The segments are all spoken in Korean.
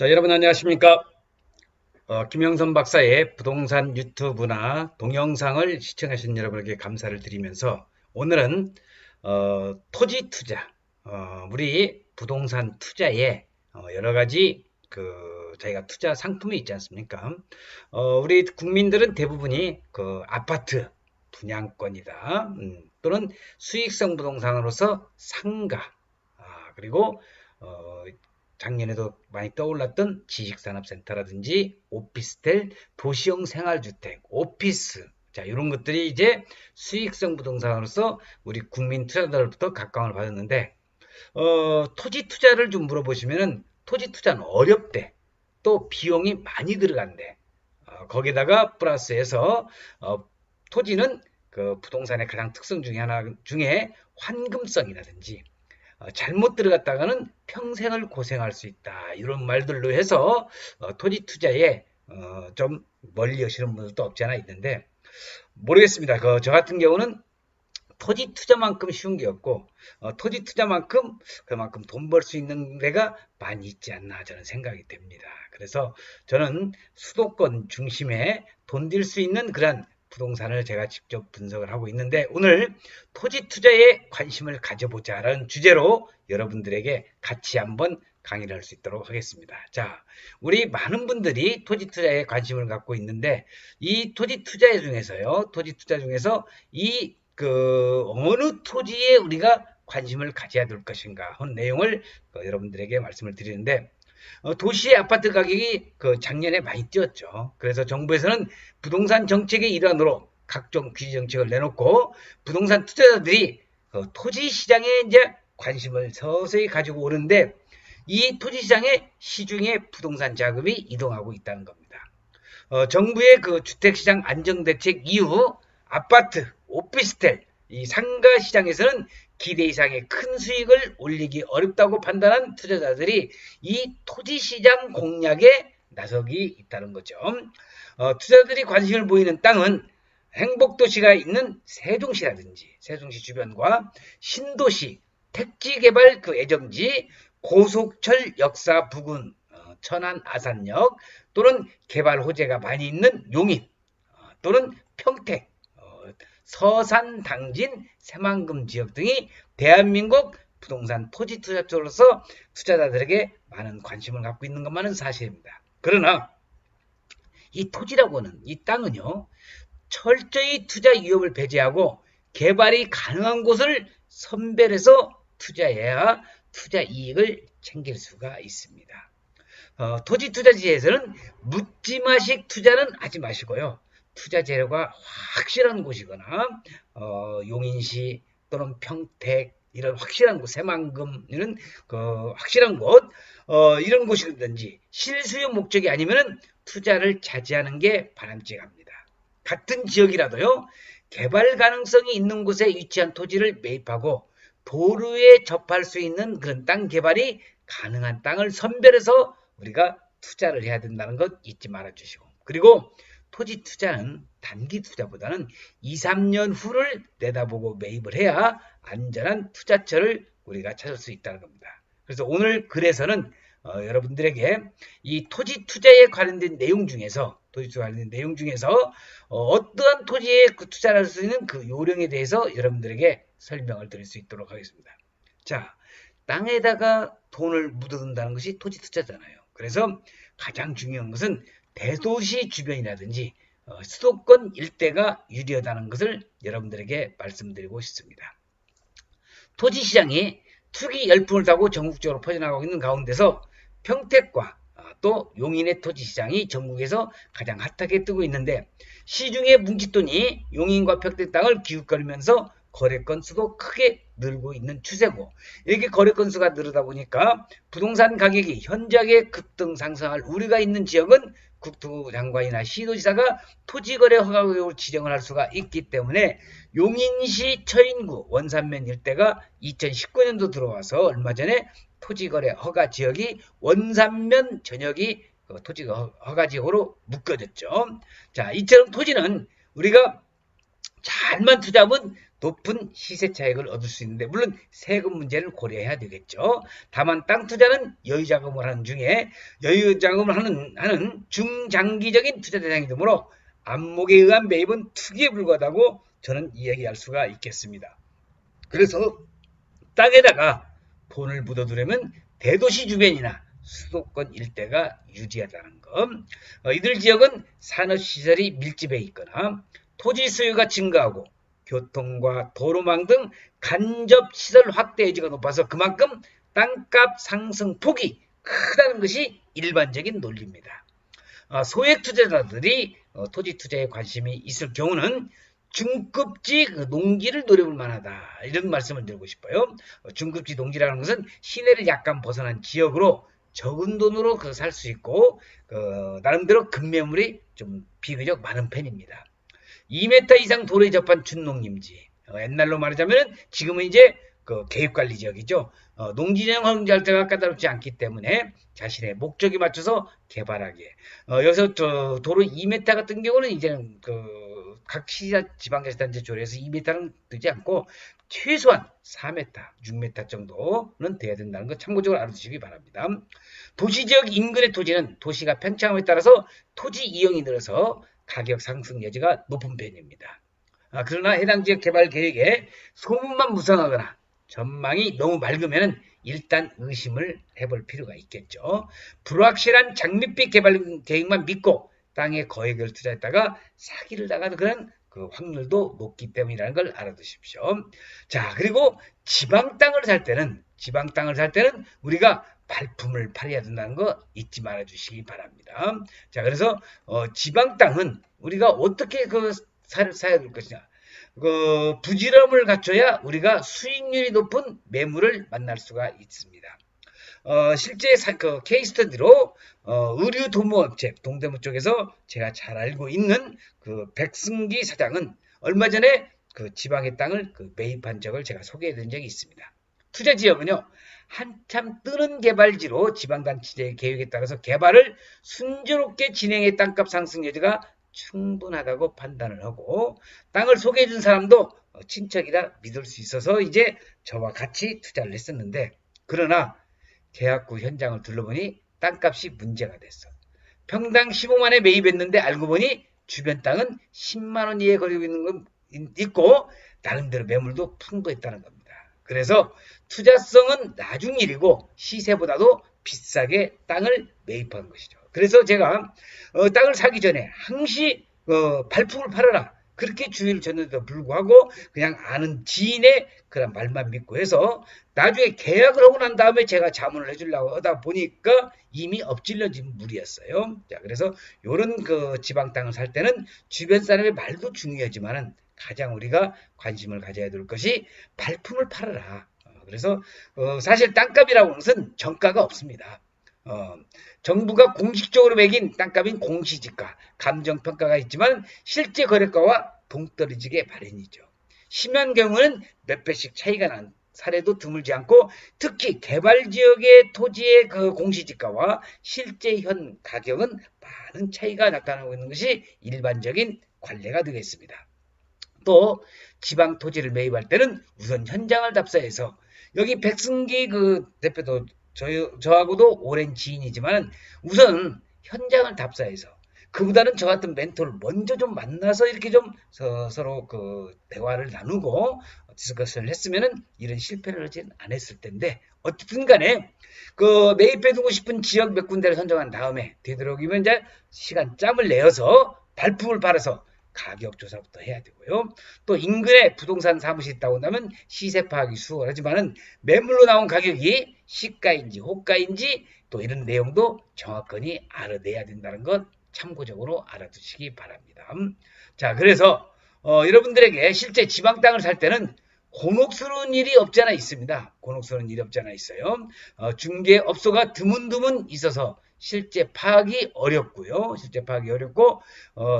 자, 여러분 안녕하십니까? 김영선 박사의 부동산 유튜브나 동영상을 시청하신 여러분에게 감사를 드리면서 오늘은 토지 투자, 우리 부동산 투자에 여러 가지 저희가 투자 상품이 있지 않습니까? 우리 국민들은 대부분이 그 아파트 분양권이다, 또는 수익성 부동산으로서 상가, 그리고 작년에도 많이 떠올랐던 지식산업센터라든지 오피스텔, 도시형 생활주택, 오피스, 자, 이런 것들이 이제 수익성 부동산으로서 우리 국민 투자자들부터 각광을 받았는데, 토지 투자를 좀 물어보시면은 토지 투자는 어렵대. 또 비용이 많이 들어간대. 거기다가 플러스해서 토지는 그 부동산의 가장 특성 중에 하나 중에 환금성이라든지 잘못 들어갔다가는 평생을 고생할 수 있다. 이런 말들로 해서 토지 투자에 좀 멀리 여시는 분들도 없지 않아 있는데 모르겠습니다. 저 같은 경우는 토지 투자만큼 쉬운 게 없고 토지 투자만큼 그만큼 돈 벌 수 있는 데가 많이 있지 않나 저는 생각이 됩니다. 그래서 저는 수도권 중심에 돈 들 수 있는 그런 부동산을 제가 직접 분석을 하고 있는데 오늘 토지 투자에 관심을 가져보자라는 주제로 여러분들에게 같이 한번 강의를 할 수 있도록 하겠습니다. 자, 우리 많은 분들이 토지 투자에 관심을 갖고 있는데 이 토지 투자 중에서 어느 토지에 우리가 관심을 가져야 될 것인가 하는 내용을 여러분들에게 말씀을 드리는데 도시의 아파트 가격이 작년에 많이 뛰었죠. 그래서 정부에서는 부동산 정책의 일환으로 각종 규제 정책을 내놓고 부동산 투자자들이 토지 시장에 이제 관심을 서서히 가지고 오는데 이 토지 시장에 시중에 부동산 자금이 이동하고 있다는 겁니다. 정부의 그 주택시장 안정대책 이후 아파트, 오피스텔, 이 상가 시장에서는 기대 이상의 큰 수익을 올리기 어렵다고 판단한 투자자들이 이 토지시장 공략에 나서기 있다는 거죠. 투자자들이 관심을 보이는 땅은 행복도시가 있는 세종시라든지 세종시 주변과 신도시, 택지개발 그 애정지, 고속철 역사 부근, 천안 아산역 또는 개발 호재가 많이 있는 용인 또는 평택, 서산, 당진, 새만금 지역 등이 대한민국 부동산 토지 투자 쪽으로서 투자자들에게 많은 관심을 갖고 있는 것만은 사실입니다. 그러나 이 토지라고 하는 이 땅은요, 철저히 투자 위험을 배제하고 개발이 가능한 곳을 선별해서 투자해야 투자 이익을 챙길 수가 있습니다. 토지 투자지에서는 묻지마식 투자는 하지 마시고요. 투자 재료가 확실한 곳이거나 용인시 또는 평택 이런 확실한 곳, 새만금 이런 확실한 곳 이런 곳이든지 실수요 목적이 아니면은 투자를 자제하는 게 바람직합니다. 같은 지역이라도요. 개발 가능성이 있는 곳에 위치한 토지를 매입하고 도로에 접할 수 있는 그런 땅 개발이 가능한 땅을 선별해서 우리가 투자를 해야 된다는 것 잊지 말아 주시고 그리고 토지 투자는 단기 투자보다는 2, 3년 후를 내다보고 매입을 해야 안전한 투자처를 우리가 찾을 수 있다는 겁니다. 그래서 오늘 글에서는 여러분들에게 이 토지 투자에 관련된 내용 중에서 어떠한 토지에 투자를 할 수 있는 그 요령에 대해서 여러분들에게 설명을 드릴 수 있도록 하겠습니다. 자, 땅에다가 돈을 묻어둔다는 것이 토지 투자잖아요. 그래서 가장 중요한 것은 대도시 주변이라든지 수도권 일대가 유리하다는 것을 여러분들에게 말씀드리고 싶습니다. 토지시장이 투기 열풍을 타고 전국적으로 퍼져나가고 있는 가운데서 평택과 또 용인의 토지시장이 전국에서 가장 핫하게 뜨고 있는데 시중의 뭉칫돈이 용인과 평택 땅을 기웃거리면서 거래 건수도 크게 늘고 있는 추세고 이렇게 거래 건수가 늘다 보니까 부동산 가격이 현저하게 급등 상승할 우려가 있는 지역은 국토부 장관이나 시도지사가 토지거래 허가구역으로 지정을 할 수가 있기 때문에 용인시 처인구 원산면 일대가 2019년도 들어와서 얼마 전에 토지거래 허가 지역이 원산면 전역이 토지 허가 지역으로 묶어졌죠. 자, 이처럼 토지는 우리가 잘만 투자하면 높은 시세 차익을 얻을 수 있는데 물론 세금 문제를 고려해야 되겠죠. 다만 땅 투자는 여유자금을 하는 중에 여유자금을 하는 중장기적인 투자 대상이 되므로 안목에 의한 매입은 투기에 불과하다고 저는 이야기할 수가 있겠습니다. 그래서 땅에다가 돈을 묻어두려면 대도시 주변이나 수도권 일대가 유리하다는 것. 이들 지역은 산업시설이 밀집해 있거나 토지 수요가 증가하고 교통과 도로망 등 간접시설 확대 여지가 높아서 그만큼 땅값 상승폭이 크다는 것이 일반적인 논리입니다. 소액 투자자들이 토지 투자에 관심이 있을 경우는 중급지 농지를 노려볼 만하다. 이런 말씀을 드리고 싶어요. 중급지 농지라는 것은 시내를 약간 벗어난 지역으로 적은 돈으로 살 수 있고 나름대로 급매물이 좀 비교적 많은 편입니다. 2m 이상 도로에 접한 준농림지. 옛날로 말하자면 지금은 이제 계획관리 지역이죠. 농지 전용 허용자가 까다롭지 않기 때문에 자신의 목적에 맞춰서 개발하게. 여기서 도로 2m 같은 경우는 이제는 각 시자 지방자치단체 조례에서 2m는 되지 않고 최소한 4m, 6m 정도는 돼야 된다는 거 참고적으로 알아두시기 바랍니다. 도시지역 인근의 토지는 도시가 팽창함에 따라서 토지 이용이 늘어서 가격 상승 여지가 높은 편입니다. 그러나 해당 지역 개발 계획에 소문만 무성하거나 전망이 너무 맑으면 일단 의심을 해볼 필요가 있겠죠. 불확실한 장밋빛 개발 계획만 믿고 땅에 거액을 투자했다가 사기를 당하는 그런 확률도 높기 때문이라는 걸 알아두십시오. 자, 그리고 지방 땅을 살 때는 우리가 발품을 팔아야 된다는 거 잊지 말아 주시기 바랍니다. 자, 그래서 지방 땅은 우리가 어떻게 사야 될 것이냐. 부지런함을 갖춰야 우리가 수익률이 높은 매물을 만날 수가 있습니다. 실제 케이스터디로 의류 도모업체 동대문 쪽에서 제가 잘 알고 있는 백승기 사장은 얼마 전에 지방의 땅을 매입한 적을 제가 소개해 드린 적이 있습니다. 투자 지역은요, 한참 뜨는 개발지로 지방단체의 계획에 따라서 개발을 순조롭게 진행해 땅값 상승 여지가 충분하다고 판단을 하고 땅을 소개해 준 사람도 친척이라 믿을 수 있어서 이제 저와 같이 투자를 했었는데, 그러나 계약 후 현장을 둘러보니 땅값이 문제가 됐어. 평당 15만에 매입했는데 알고 보니 주변 땅은 10만원 이하에 거리고 있는 건 있고 나름대로 매물도 풍부했다는 겁니다. 그래서 투자성은 나중 일이고 시세보다도 비싸게 땅을 매입한 것이죠. 그래서 제가 땅을 사기 전에 항시 발품을 팔아라 그렇게 주의를 줬는데도 불구하고 그냥 아는 지인의 그런 말만 믿고 해서 나중에 계약을 하고 난 다음에 제가 자문을 해주려고 하다 보니까 이미 엎질러진 물이었어요. 자, 그래서 이런 지방 땅을 살 때는 주변 사람의 말도 중요하지만은 가장 우리가 관심을 가져야 될 것이 발품을 팔아라. 그래서 사실 땅값이라고 하는 것은 정가가 없습니다. 정부가 공식적으로 매긴 땅값인 공시지가, 감정평가가 있지만 실제 거래가와 동떨어지게 마련이죠. 심한 경우는 몇 배씩 차이가 난 사례도 드물지 않고 특히 개발지역의 토지의 공시지가와 실제 현 가격은 많은 차이가 나타나고 있는 것이 일반적인 관례가 되겠습니다. 또 지방 토지를 매입할 때는 우선 현장을 답사해서 여기 백승기 대표도 저하고도 오랜 지인이지만 우선 현장을 답사해서 그보다는 저 같은 멘토를 먼저 좀 만나서 이렇게 좀 서로 대화를 나누고 디스커션을 했으면은 이런 실패를 하진 않았을 텐데, 어쨌든 간에 매입해두고 싶은 지역 몇 군데를 선정한 다음에 되도록이면 이제 시간 짬을 내어서 발품을 팔아서 가격 조사부터 해야 되고요. 또 인근에 부동산 사무실이 있다고 한다면 시세 파악이 수월하지만은 매물로 나온 가격이 시가인지 호가인지 또 이런 내용도 정확하게 알아내야 된다는 것 참고적으로 알아두시기 바랍니다. 자, 그래서 여러분들에게 실제 지방 땅을 살 때는 곤혹스러운 일이 없지 않아 있습니다. 곤혹스러운 일이 없지 않아 있어요. 중개업소가 드문드문 있어서 실제 파악이 어렵고요. 실제 파악이 어렵고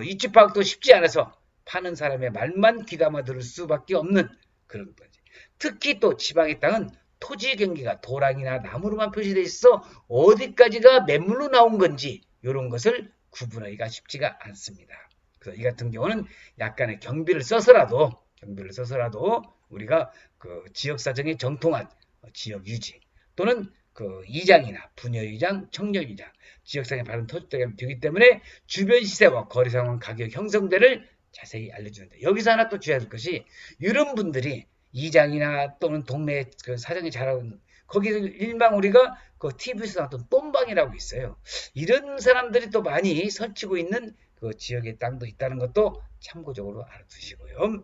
이치 파악도 쉽지 않아서 파는 사람의 말만 귀담아 들을 수밖에 없는 그런 거지. 특히 또 지방의 땅은 토지 경계가 도랑이나 나무로만 표시되어 있어 어디까지가 매물로 나온 건지 이런 것을 구분하기가 쉽지가 않습니다. 그래서 이 같은 경우는 약간의 경비를 써서라도 경비를 써서라도 우리가 그 지역사정에 정통한 지역 유지 또는 그 이장이나 분여이장, 청년이장, 지역상에 바른 토지가 되기 때문에 주변 시세와 거래 상황 가격 형성대를 자세히 알려주는데 여기서 하나 또 주의해야 할 것이 이런 분들이 이장이나 또는 동네 그 사정이 잘하는 거기서 일망 우리가 그 TV에서 나왔던 똠방이라고 있어요. 이런 사람들이 또 많이 설치고 있는 그 지역의 땅도 있다는 것도 참고적으로 알아두시고요.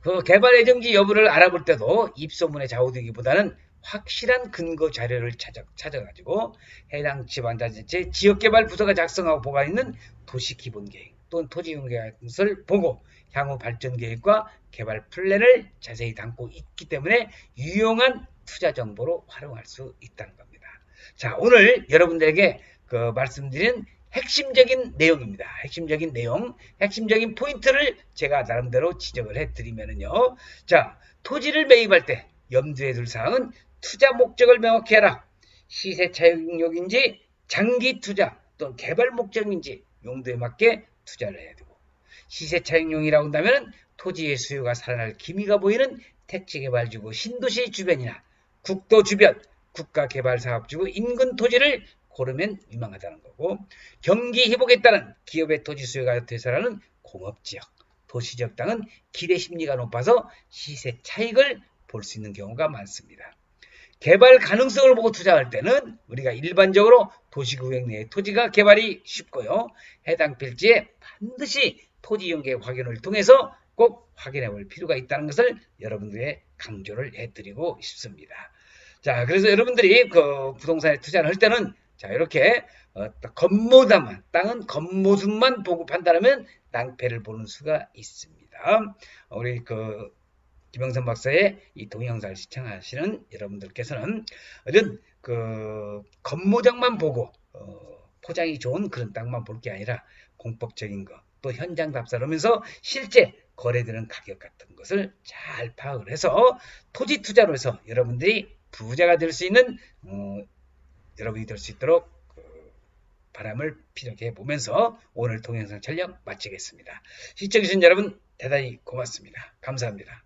그 개발 예정지 여부를 알아볼 때도 입소문에 좌우되기보다는 확실한 근거 자료를 찾아가지고 해당 지방자치체 지역개발 부서가 작성하고 보관있는 도시기본계획 또는 토지이용계획을 보고 향후 발전계획과 개발 플랜을 자세히 담고 있기 때문에 유용한 투자 정보로 활용할 수 있다는 겁니다. 자, 오늘 여러분들에게 그 말씀드린 핵심적인 내용입니다. 핵심적인 내용, 핵심적인 포인트를 제가 나름대로 지적을 해드리면은요. 자, 토지를 매입할 때 염두에 둘 사항은 투자 목적을 명확히 해라. 시세 차익용인지 장기 투자 또는 개발 목적인지 용도에 맞게 투자를 해야 되고 시세 차익용이라고 한다면 토지의 수요가 살아날 기미가 보이는 택지개발지구 신도시 주변이나 국도 주변 국가개발사업지구 인근 토지를 고르면 유망하다는 거고 경기 회복에 따른 기업의 토지 수요가 되살아나는 공업지역, 도시지역 땅은 기대 심리가 높아서 시세 차익을 볼 수 있는 경우가 많습니다. 개발 가능성을 보고 투자할 때는 우리가 일반적으로 도시구역 내의 토지가 개발이 쉽고요. 해당 필지에 반드시 토지이용계획 확인을 통해서 꼭 확인해 볼 필요가 있다는 것을 여러분들에게 강조를 해드리고 싶습니다. 자, 그래서 여러분들이 그 부동산에 투자를 할 때는 자, 이렇게 겉모습만, 땅은 겉모습만 보고 판단하면 낭패를 보는 수가 있습니다. 우리 그 김영선 박사의 이 동영상을 시청하시는 여러분들께서는 이런 그 겉모장만 보고 포장이 좋은 그런 땅만 볼 게 아니라 공법적인 것, 또 현장 답사를 하면서 실제 거래되는 가격 같은 것을 잘 파악을 해서 토지 투자로 해서 여러분들이 부자가 될 수 있는 여러분이 될 수 있도록 바람을 피력해 보면서 오늘 동영상 촬영 마치겠습니다. 시청해주신 여러분 대단히 고맙습니다. 감사합니다.